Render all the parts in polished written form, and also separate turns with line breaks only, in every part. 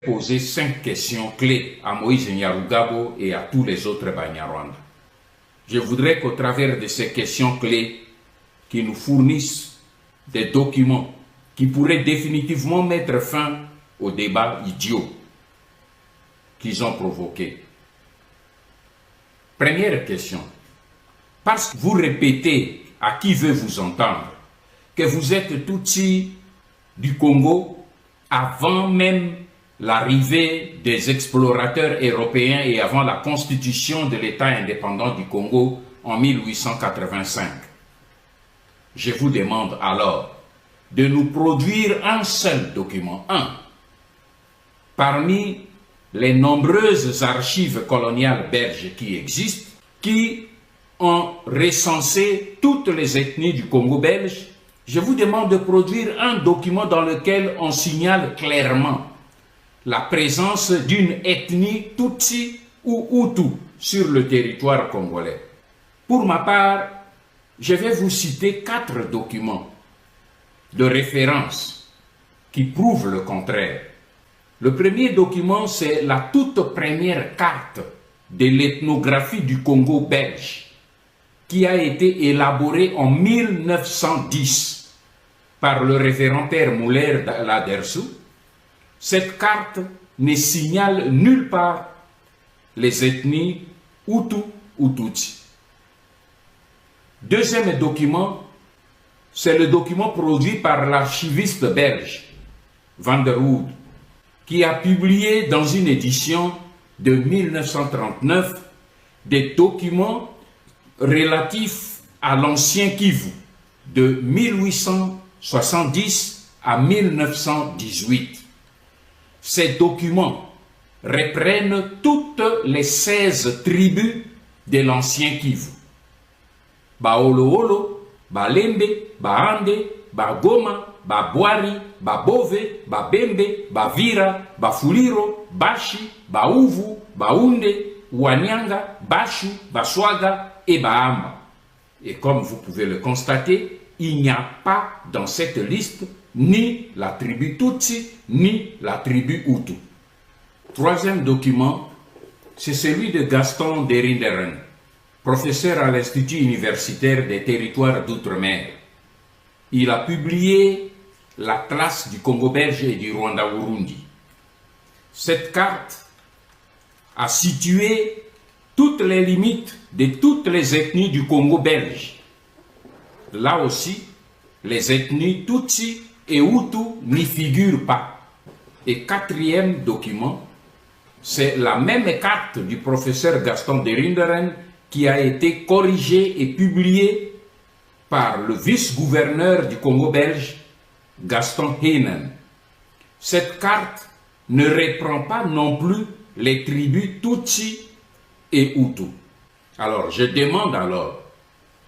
Poser 5 questions clés à Moïse Nyarugabo et à tous les autres Banyarwanda. Je voudrais qu'au travers de ces questions clés, qu'ils nous fournissent des documents qui pourraient définitivement mettre fin au débat idiot qu'ils ont provoqué. Première question. Parce que vous répétez à qui veut vous entendre que vous êtes Tutsi du Congo avant même l'arrivée des explorateurs européens et avant la constitution de l'État indépendant du Congo en 1885. Je vous demande alors de nous produire un seul document, parmi les nombreuses archives coloniales belges qui existent, qui ont recensé toutes les ethnies du Congo belge. Je vous demande de produire un document dans lequel on signale clairement la présence d'une ethnie Tutsi ou Hutu sur le territoire congolais. Pour ma part, je vais vous citer 4 documents de référence qui prouvent le contraire. Le premier document, c'est la toute première carte de l'ethnographie du Congo belge qui a été élaborée en 1910 par le révérend Père Muller Ladersou. Cette carte ne signale nulle part les ethnies Hutu ou Tutsi. Deuxième document, c'est le document produit par l'archiviste belge Van der Wood, qui a publié dans une édition de 1939 des documents relatifs à l'ancien Kivu de 1870 à 1918. Ces documents reprennent toutes les 16 tribus de l'ancien Kivu. Baoloolo, Balembe, Baande, Bagoma, Babwari, Babove, Babembe, Bavira, Bafuliro, Bashi, Bauvu, Baounde, Wanyanga, Bashu, Baswaga et Bahama. Et comme vous pouvez le constater, il n'y a pas dans cette liste ni la tribu Tutsi, ni la tribu Hutu. Troisième document, c'est celui de Gaston de Rinderen, professeur à l'Institut universitaire des territoires d'outre-mer. Il a publié l'Atlas du Congo belge et du Rwanda-Urundi. Cette carte a situé toutes les limites de toutes les ethnies du Congo belge. Là aussi, les ethnies Tutsi et Hutu n'y figurent pas. Et quatrième document, c'est la même carte du professeur Gaston de Rinderen qui a été corrigée et publiée par le vice-gouverneur du Congo belge, Gaston Heinen. Cette carte ne reprend pas non plus les tribus Tutsi et Hutu. Alors, je demande alors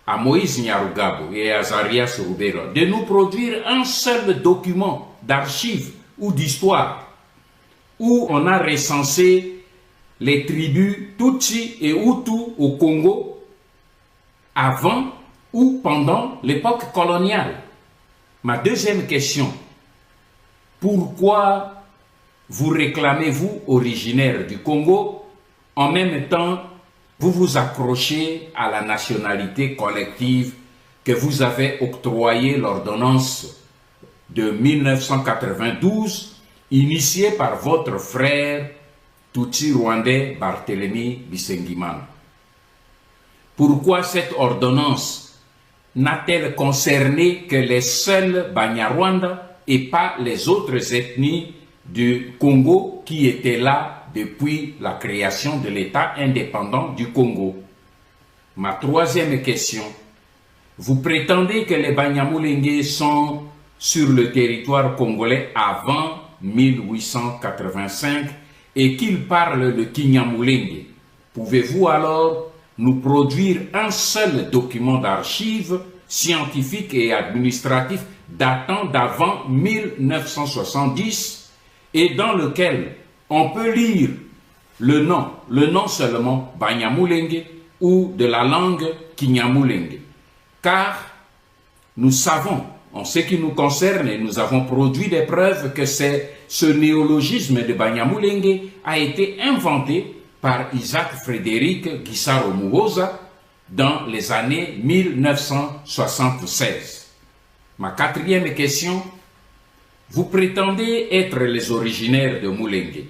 à Moïse Nyarugabo et à Azarias Rubero de nous produire un seul document d'archives ou d'histoire où on a recensé les tribus Tutsi et Hutu au Congo avant ou pendant l'époque coloniale. Ma deuxième question, pourquoi vous réclamez-vous originaire du Congo, en même temps vous vous accrochez à la nationalité collective que vous avez octroyée l'ordonnance de 1992, initiée par votre frère Tutsi rwandais Barthélemy Bisengimana? Pourquoi cette ordonnance n'a-t-elle concerné que les seuls Banyarwanda et pas les autres ethnies du Congo qui étaient là depuis la création de l'État indépendant du Congo? Ma troisième question, vous prétendez que les Banyamulenge sont sur le territoire congolais avant 1885 et qu'ils parlent le Kinyamulenge. Pouvez-vous alors nous produire un seul document d'archives scientifique et administratif datant d'avant 1970 et dans lequel on peut lire le nom seulement Banyamulenge ou de la langue Kinyamulenge? Car nous savons, en ce qui nous concerne, et nous avons produit des preuves que c'est ce néologisme de Banyamulenge a été inventé par Isaac Frédéric Gisaro Muhoza dans les années 1976. Ma quatrième question: vous prétendez être les originaires de Mulenge,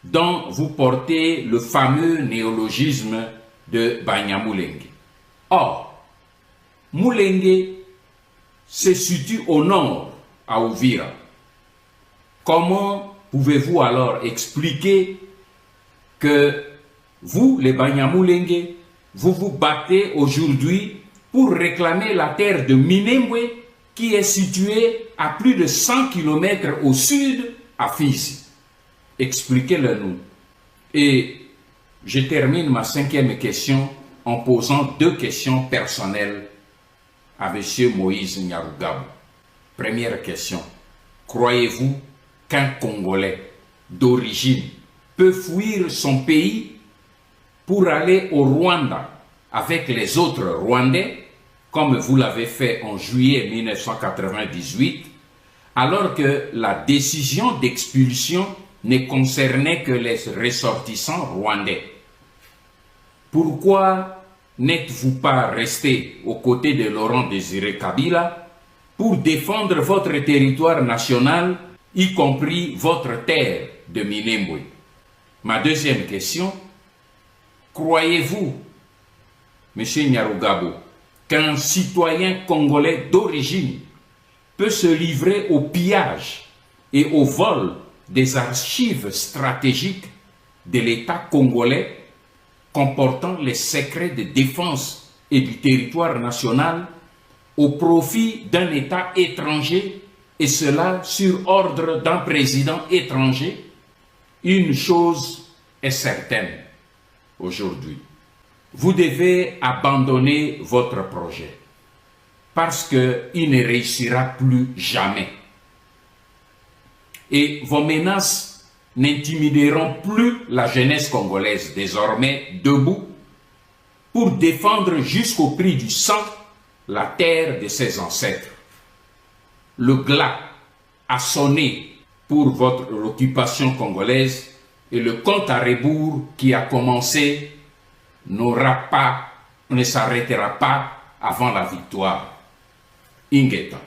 dont vous portez le fameux néologisme de Banyamulenge. Or, Mulenge se situe au nord, à Uvira. Comment pouvez-vous alors expliquer que vous, les Banyamulenge, vous vous battez aujourd'hui pour réclamer la terre de Minembwe qui est située à plus de 100 km au sud, à Fizi? Expliquez-le nous. Et je termine ma cinquième question en posant deux questions personnelles à M. Moïse Nyarugabo. Première question: croyez-vous qu'un Congolais d'origine peut fuir son pays pour aller au Rwanda avec les autres Rwandais, comme vous l'avez fait en juillet 1998, alors que la décision d'expulsion ne concernait que les ressortissants rwandais? Pourquoi n'êtes-vous pas resté aux côtés de Laurent Désiré Kabila pour défendre votre territoire national, y compris votre terre de Minembwe? Ma deuxième question: croyez-vous, M. Nyarugabo, qu'un citoyen congolais d'origine peut se livrer au pillage et au vol des archives stratégiques de l'État congolais comportant les secrets de défense et du territoire national au profit d'un État étranger, et cela sur ordre d'un président étranger? Une chose est certaine aujourd'hui: vous devez abandonner votre projet parce qu'il ne réussira plus jamais. Et vos menaces n'intimideront plus la jeunesse congolaise, désormais debout pour défendre jusqu'au prix du sang la terre de ses ancêtres. Le glas a sonné pour votre occupation congolaise et le compte à rebours qui a commencé ne s'arrêtera pas avant la victoire. Ingeta.